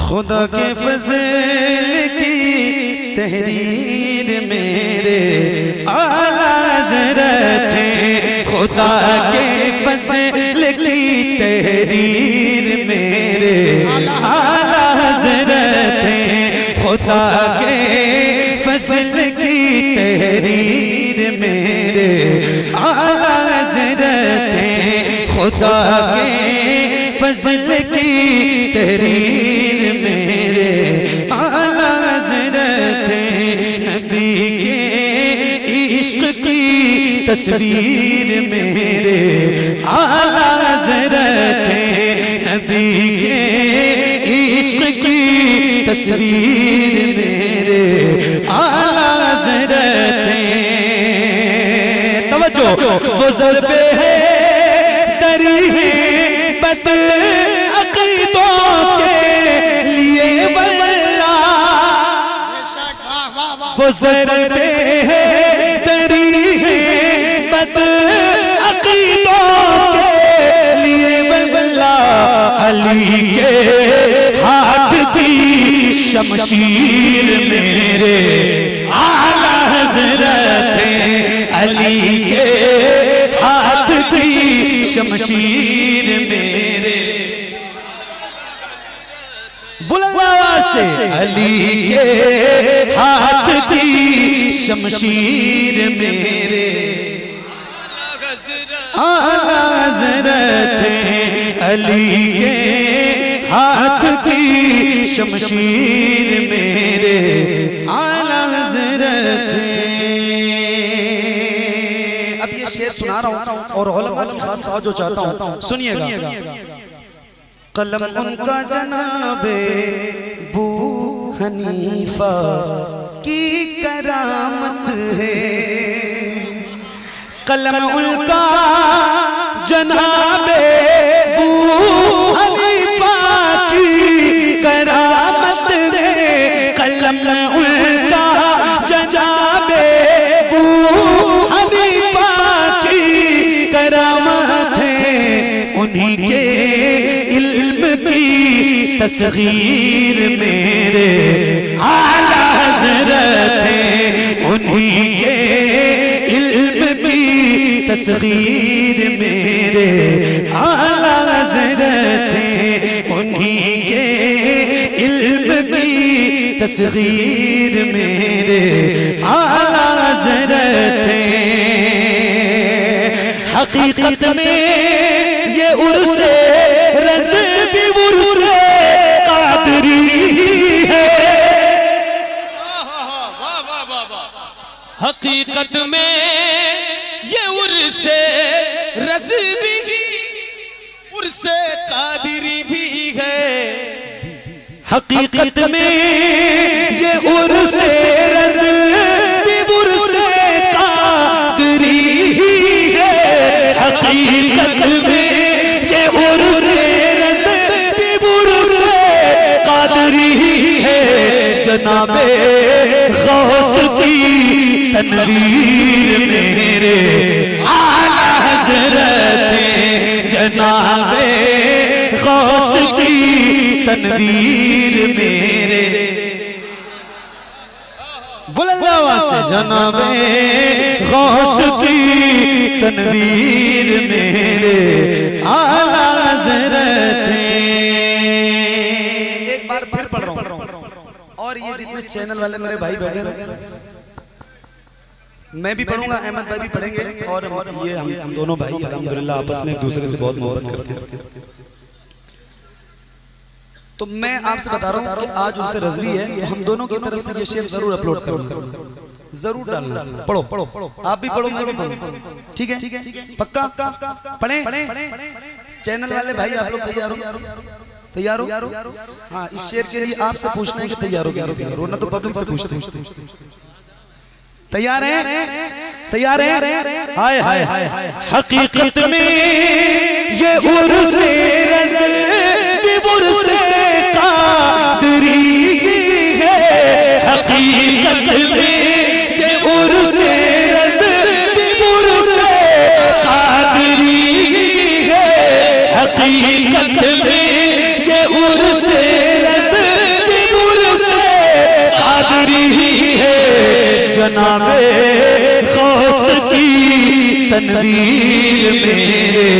खुदा के फज़ल की तहरीर मेरे आला हज़रत हैं। खुदा के फज़ल की तहरीर मेरे आला हज़रत हैं। खुदा के फज़ल की तहरीर मेरे आला हज़रत हैं। खुदा के फज़ल की तहरीर मेरे आला हज़रत हैं। नबी के इश्क की तस्वीर मेरे आला हज़रत हैं। नबी के इश्क की तस्वीर मेरे आला हज़रत हैं। तवज्जो वो ज़रबे है दरी है बद अक़ीदों के लिए वल्ला। वो ज़रबे है दरी है बद अक़ीदों के लिए वल्ला। अली के हाथ की शमशीर मेरे आला हज़रत हैं। अली के हाथ की शमशीर मेरे बुलंद आवाज़ से अली के हाथ की शमशीर मेरे आला हज़रत हैं। अली के हाथ की शमशीर मेरे आला हज़रत हैं। अब ये शेर सुना रहा हूँ और उलमा की खास तवज्जो चाहता हूँ, सुनिएगा। कलम उनका जनाबे बू हनीफा की करामत है। कलम उनका जनाबे बू हनीफा की करामत है। कलम उनका जनाबे बू हनीफा की करामत है। उन्हीं के इल्म की तस्गीर मेरे आला हज़रत हैं। उन्हीं के इल्म की तस्गीर मेरे आला हज़रत हैं। उन्हीं के इल्म की तस्गीर मेरे आला हज़रत हैं। हकीकत में ये उर्से रज़्बी उर्से कादरी है। हकीकत में ये उर्से रज़्बी उर्से कादरी भी है। हकीकत में ये उर्से रज़्बी उर्से कादरी है। हकीकत में ये उर्से रज़्बी उर्से कादरी है। जनाबे गौस की तनवीर मेरे आला हज़रत हैं। जनाबे गौस की तनवीर मेरे बुलंद आवाज़ से जनाबे गौस की तनवीर मेरे आला हज़रत हैं। एक बार फिर पढ़ रहा हूँ और ये जितने चैनल वाले मेरे भाई बैठे मैं भी पढ़ूंगा, अहमद भाई भी पढ़ेंगे और ये हम दोनों भाई अल्हम्दुलिल्लाह आपस में एक दूसरे से बहुत मोहब्बत करते हैं। तो मैं आपसे बता रहा हूँ कि आज उनसे रज़वी है तो हम दोनों की तरफ से ये शेर जरूर अपलोड करूंगा, जरूर डालना। पढ़ो पढ़ो आप भी पढ़ो मैं भी पढ़ूं, ठीक है पक्का पढ़ें। चैनल वाले भाई आप लोग तैयार हो? तैयार हो? हाँ, इस शेर के लिए आपसे पूछना है कि तैयार हो क्या हो, ना तो पब्लिक से पूछते हैं। तैयार है? तैयार है? हाय हाय हाय। हकीकत में ये उर्से रज़्बी उर्से कादरी है। हकीकत में ये उर्से रज़्बी उर्से कादरी है। हकीकत में ये उर्से रज़्बी जनाबे गौस की तनवीर मेरे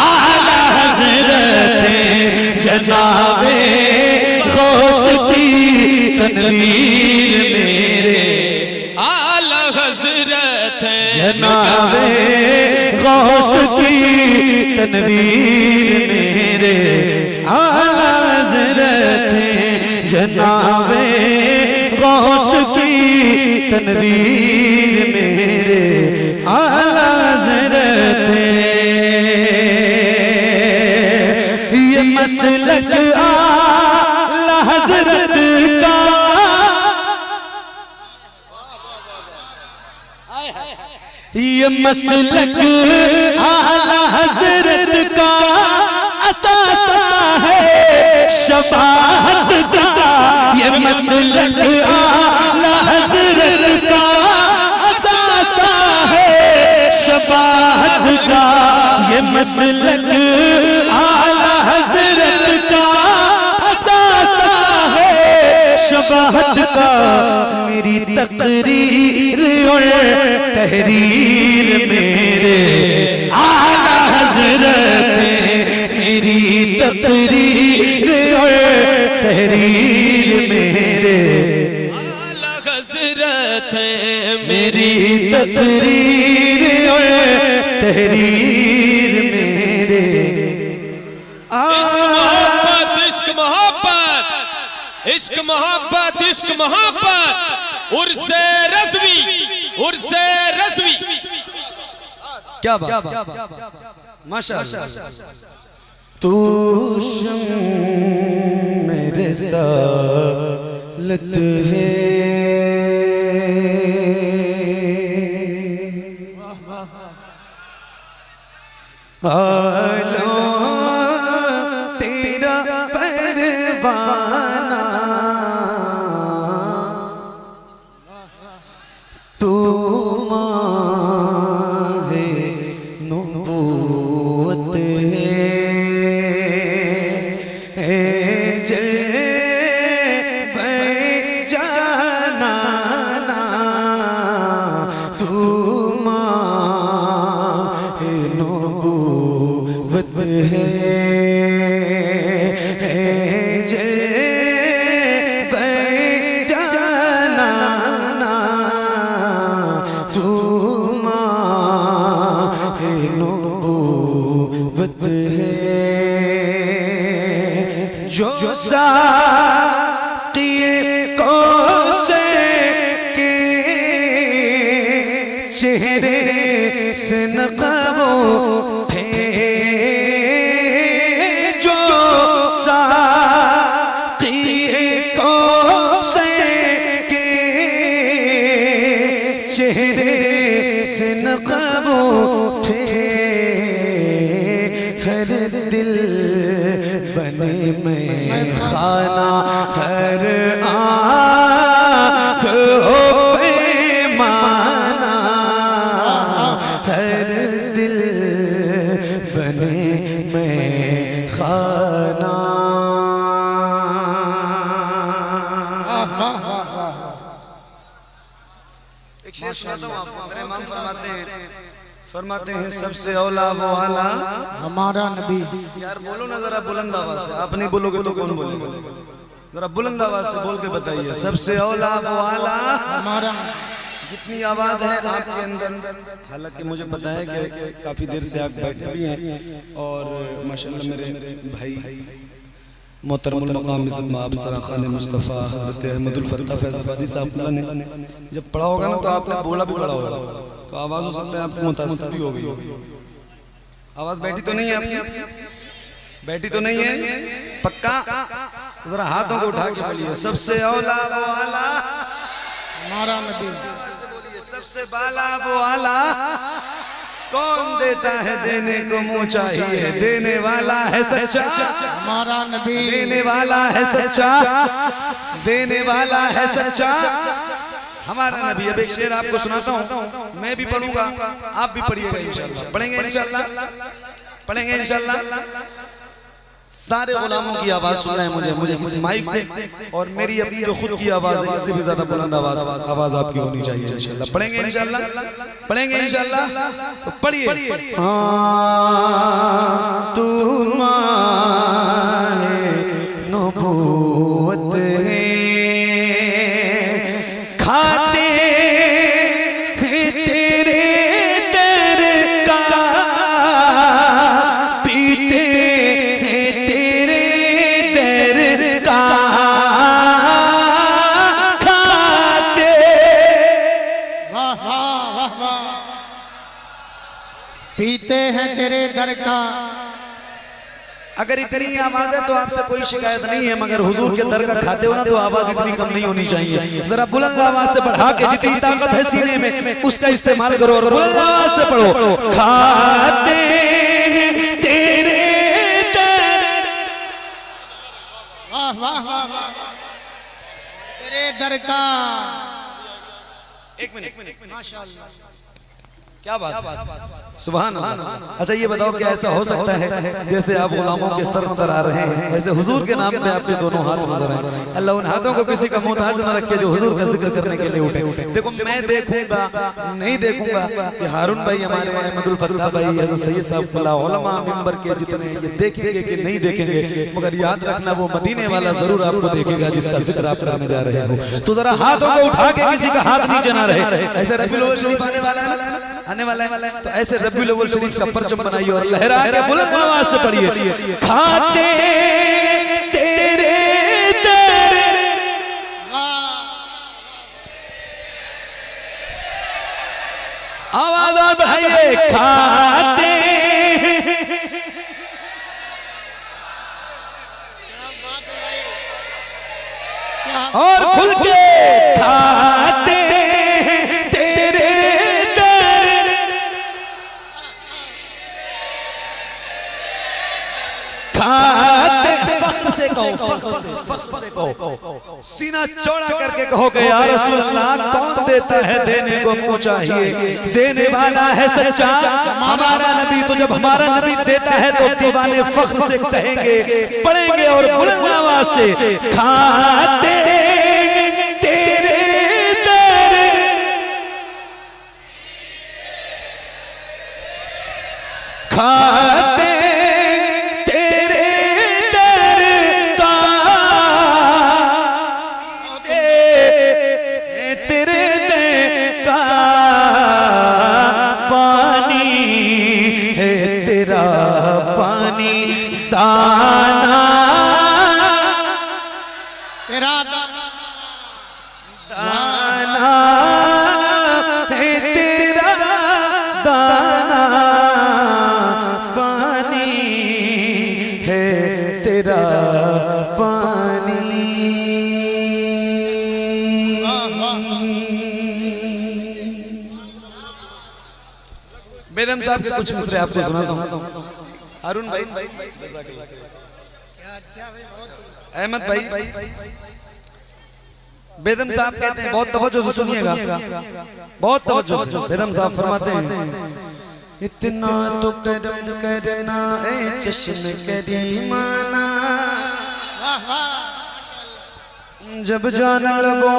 आला हज़रत जनाबे गौस की तनवीर मेरे आला हज़रत जनाबे गौस की तनवीर मेरे आला हज़रत जनाबे गौस की तनवीर मेरे आला हज़रत ये मसलक आला हज़रत का ये मसलक आला हज़रत का असासा है शफाअत का ये मसलक आला हज़रत का असासा है शफाअत का ये मसलक आला हज़रत का असासा है शफाअत का मेरी तकरीर और तहरीर मेरे आला हज़रत मेरी तकरीर और तहरीर मेरे आला हज़रत मेरी तकरीर और तहरीर मेरे इश्क मोहब्बत इश्क मोहब्बत इश्क मोहब्बत इश्क मोहब्बत उर्से रज़वी उर्से रज़वी क्या बात माशाअल्लाह तू मेरे सालत है आलो तेरा परवाना तू माहे नबूवत है जाना तू माहे नबूवत है जो साक़िए कौसे के चेहरे से नक़ब उठे जो साक़िए कौसे के चेहरे से नक़ब उठे हर दिल बने मैं खाना हर आँख हो पैमाना हर दिल बने मैं खाना एक शेर सुनाता हूँ आपको मेरे इमाम फरमाते हैं सबसे औला वो आला हमारा नबी। यार बोलो ना जरा बुलंद आवाज से आप नहीं बोलोगे तो कौन बोलेगा जरा बुलंद आवाज से बोल के बताइए सबसे औला वो आला हमारा जितनी आवाज है आपके अंदर हालांकि मुझे पता है कि काफी देर से आप बैठे भी हैं और माशाल्लाह मेरे भाई मोहतरमुल मकाम मिज़्ज़त अब्सरा खान मुस्तफ़ा हज़रत अहमदुल फत्ता फैज़ाबादी साहब ने जब पढ़ा होगा ना तो आपने बोला भी पढ़ा होगा तो आवाज हो सकता है आपको मुतासिर भी होगी आवाज बैठी तो नहीं है आपकी बैठी तो नहीं है पक्का जरा हाथों को उठा के बोलिए सबसे औला वो आला हमारा नबी बोलिए सबसे बाला वो आला कौन देता है देने को मुँह चाहिए देने वाला है सच्चा हमारा नबी देने वाला है सच्चा देने वाला है सच्चा हमारा नबी। अब एक शेर आपको सुनाता हूँ मैं भी पढ़ूंगा आप भी पढ़िएगा इंशाल्लाह पढ़ेंगे इंशाल्लाह पढ़ेंगे इंशाल्लाह सारे गुलामों की आवाज सुनना है मुझे इस माइक से, और मेरी अपनी जो खुद की आवाज है इससे भी ज्यादा बुलंद आवाज आपकी होनी चाहिए इंशाल्लाह। पढ़ेंगे इंशाल्लाह, तो पढ़िए। तुम्हारे नबूवत है, खाते हैं तेरे दर का, पीते हैं तेरे दर का, खाते। वाह वाह वाह वाह। पीते हैं तेरे दर का। अगर इतनी आवाज है तो आपसे कोई शिकायत नहीं है, मगर हुजूर के दर का खाते हो ना तो आवाज इतनी कम नहीं होनी चाहिए। जरा बुलंद आवाज से बढ़ा के जितनी ताकत है सीने में उसका इस्तेमाल करो और बुलंद आवाज से पढ़ो। खाते तेरे दर। वाह वाह वाह वाह। तेरे दर का। एक मिनट माशाअल्लाह। क्या बात, सुभान अल्लाह। अच्छा ये बताओ क्या ऐसा हो सकता है जैसे आप गुलामों के सर नजर आ रहे हैं, ऐसे हुजूर के नाम पे आपके दोनों हाथ नजर आए। अल्लाह उन हाथों को किसी का मोहताज न रखे जो हुजूर का जिक्र करने के लिए उठे। देखो मैं देखूंगा नहीं देखूंगा कि हारून भाई हमारे अहमदुल फत्ताह भाई हज़रत सैयद साहब उलमा मिंबर के जितने ये देखेंगे कि नहीं देखेंगे, मगर याद रखना वो मदीने वाला जरूर आपको देखेगा जिसका जिक्र आप करने जा रहे हो। तो जरा हाथों को उठा के किसी का हाथ नीचे ना रहे। ऐसे रबीउल अव्वल शरीफ आने वाला है, तो ऐसे रबीउल अव्वल शरीफ का परचम बनाइए और लहरा के बुलंद आवाज से पढ़िए। खाते तेरे दर। आवाज और बढ़ाइए। खाते और खुल के खाते तेरे दर। खाते फख्र से कहो, फख्र से कहो, सीना चौड़ा करके कहो कि या रसूल अल्लाह कौन देता है देने को मुंह चाहिए, देने वाला है सच्चा हमारा नबी। तो जब हमारा नबी देता है तो दीवाने फख्र से कहेंगे, पढ़ेंगे और बुलंद आवाज से खाते तेरे दर। खाते तेरे दर का, तेरे दर का पानी है तेरा पानी दाना, तेरा दाना दाना है तेरा दाना, पानी है तेरा पानी। बेदम साहब के कुछ मिसरे आपको सुनाता हूँ। अरुण भाई, अहमद भाई, बेदम साहब कहते हैं, बहुत तवज्जो से सुनिएगा, बहुत तवज्जो से। बेदम साहब फरमाते हैं, इतना तो करम करना ए चश्म करीमाना, जब जाने लगो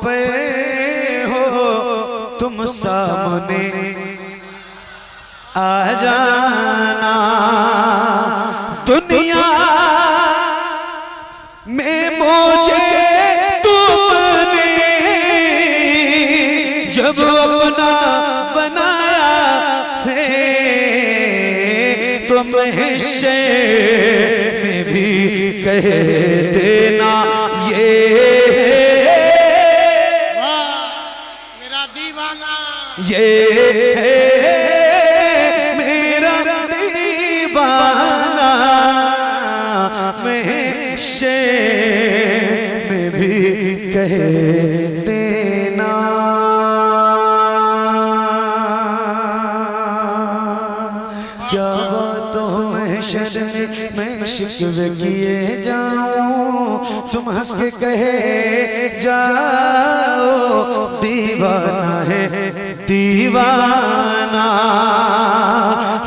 पे हो तुम सामने आ जाना। दुनिया में मुझे तुमने जब अपना बनाया है, तुम हिस्से में भी कह देना ये मेरा दीवाना, ये मेरा दीवाना, मैं हिस्से में भी कह देना। क्या बातों में शर्म में शिकवे किए जाऊं, तुम हंस के कहे जाओ दीवाना है दीवाना।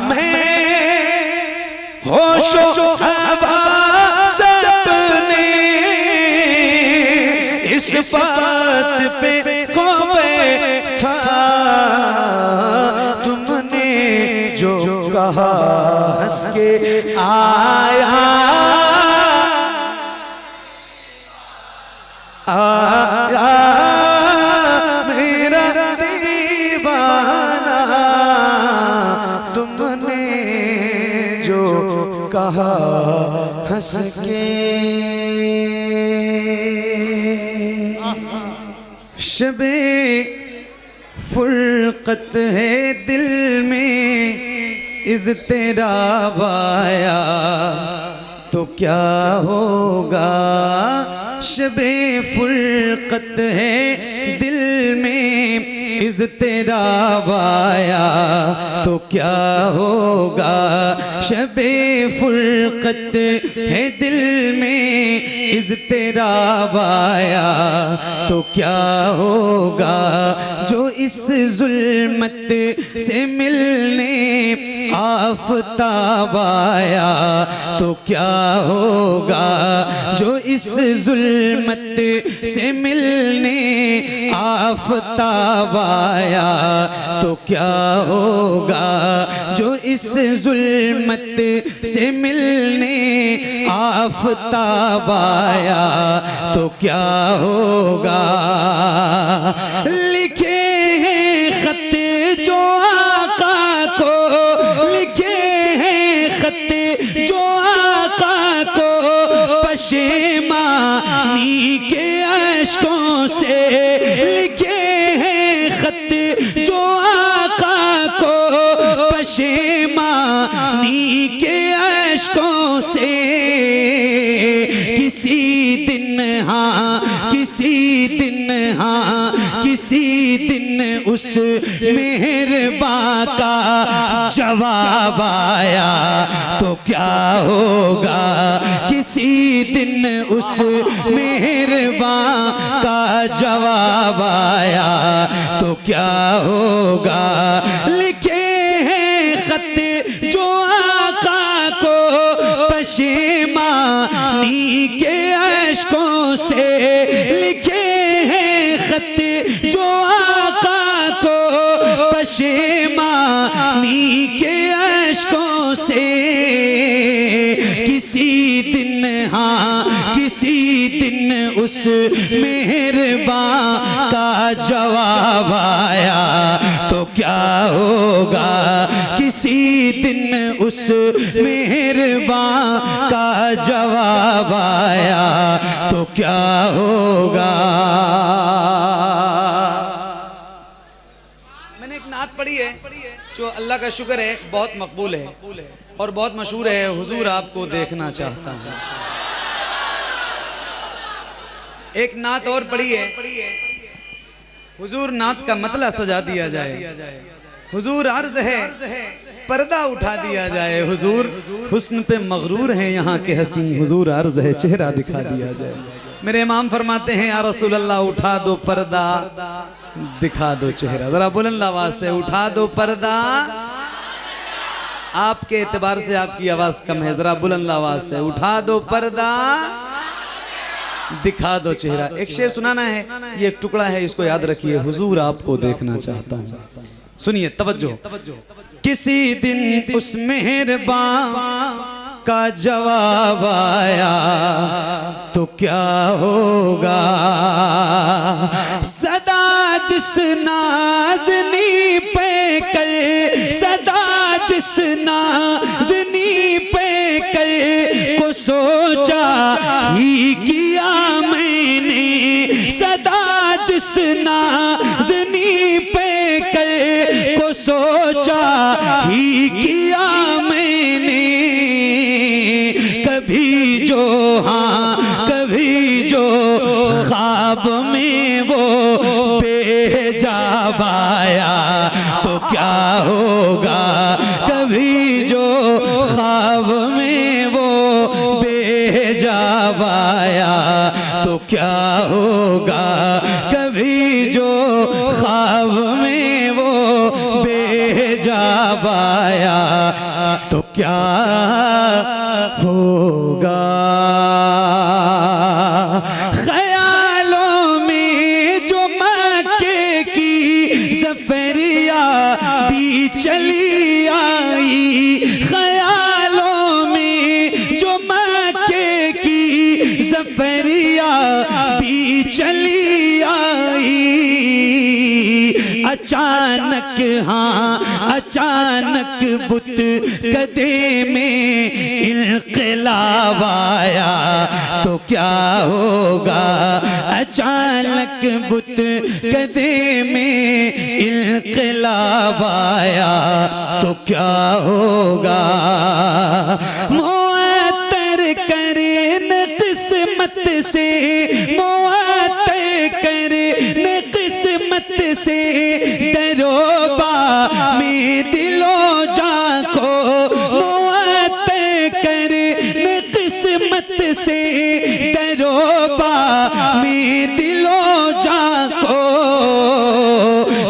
मैं होशो बात पे को बैठा तुमने जो कहा हंस के आया आया मेरा दीवाना तुमने जो कहा हंस के। शबे फुरकत है दिल में इज़्तिराब आया तो क्या होगा। शबे फुरकत है दिल में इज़्तिराब आया तो क्या होगा। शबे फुरकत है दिल में इज़्तिराब आया तो क्या होगा। जो इस जुल्मत से मिलने आफ़ताब आया तो क्या होगा। जो इस जुल्मत से मिलने आफ़ताब आया तो क्या होगा। जो इस जुल्मत से मिलने आफ़ताब आया तो क्या होगा। लिखे हैं खत जो आका को, लिखे हैं खत जो आका को पशेमानी के अश्कों से। लिखे हैं खत जो आका को पशेमानी के अश्कों से। किसी दिन हाँ किसी दिन हाँ किसी दिन उस मेहरबां का जवाब आया तो क्या होगा। किसी दिन उस मेहरबां का जवाब आया तो क्या होगा। लिखे हैं खत जो आका को पशेमानी के अश्कों से। लिखे हैं खत जो आका को पशेमानी के अश्कों से। किसी दिन हाँ किसी दिन उस मेहरबां का जवाब आया तो क्या होगा। किसी दिन उस मेहरबां का जवाब आया तो क्या होगा। मैंने एक नात पढ़ी है जो अल्लाह का शुक्र है बहुत मकबूल है और बहुत मशहूर है। हुजूर आपको देखना चाहता हूं। एक नात और पढ़ी है हुजूर नात का मतला सजा दिया जाए। हुजूर अर्ज है पर्दा उठा दिया जाए। हुजूर हुस्न पे मगरूर हैं यहाँ के हसीन। हुजूर अर्ज है चेहरा दिखा दिया जाए। मेरे इमाम फरमाते हैं या रसूल अल्लाह उठा दो पर्दा दिखा दो चेहरा। जरा बुलंद आवाज से उठा दो पर्दा। आपके एतबार से आपकी आवाज कम है, जरा बुलंद आवाज से उठा दो पर्दा दिखा दो चेहरा। एक शेर सुनाना है, ये एक टुकड़ा है, इसको याद रखिए। हुजूर आपको देखना चाहता हूं। सुनिए तवज्जो। किसी दिन उस मेहरबां का जवाब आया तो क्या होगा। सदा जिस नाज़नी पे कर, सदा जिस नाज़नी पे कर को सोचा ही किया मैंने। सदा जिस नाज़नी पे कर को सोचा ही किया मैंने। कभी जो हाँ कभी जो ख्वाब में वो बेहिजाब आया तो क्या होगा। कभी जो ख्वाब में वो बेहिजाब आया तो क्या होगा। कभी जो ख्वाब में वो बेहिजाब आया तो क्या होगा। ख्यालों में सफरिया भी चली आई, अचानक हाँ अचानक बुत कदे में इनकलाब आया तो क्या होगा, अचानक बुत कदे में इनकलाब आया तो क्या होगा। मुअत्तर करे न किस्मत से, मुअत्तर करे न किस्मत से, दरोबा में दिलो जाको, मुअत्तर करे न किस्मत से, दरोबा में दिलो जाको,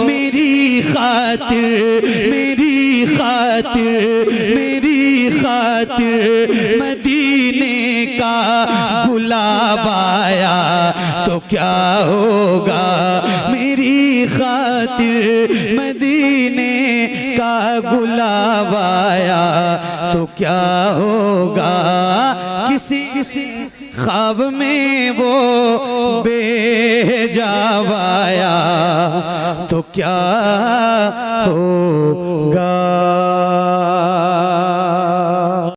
मेरी खातिर मेरी खातिर मेरी खातिर मदीने का गुलाब आया तो क्या होगा, मेरी खातिर मदीने का गुलाब आया तो क्या होगा। किसी ख्वाब में वो बेहिजाब आया तो क्या हो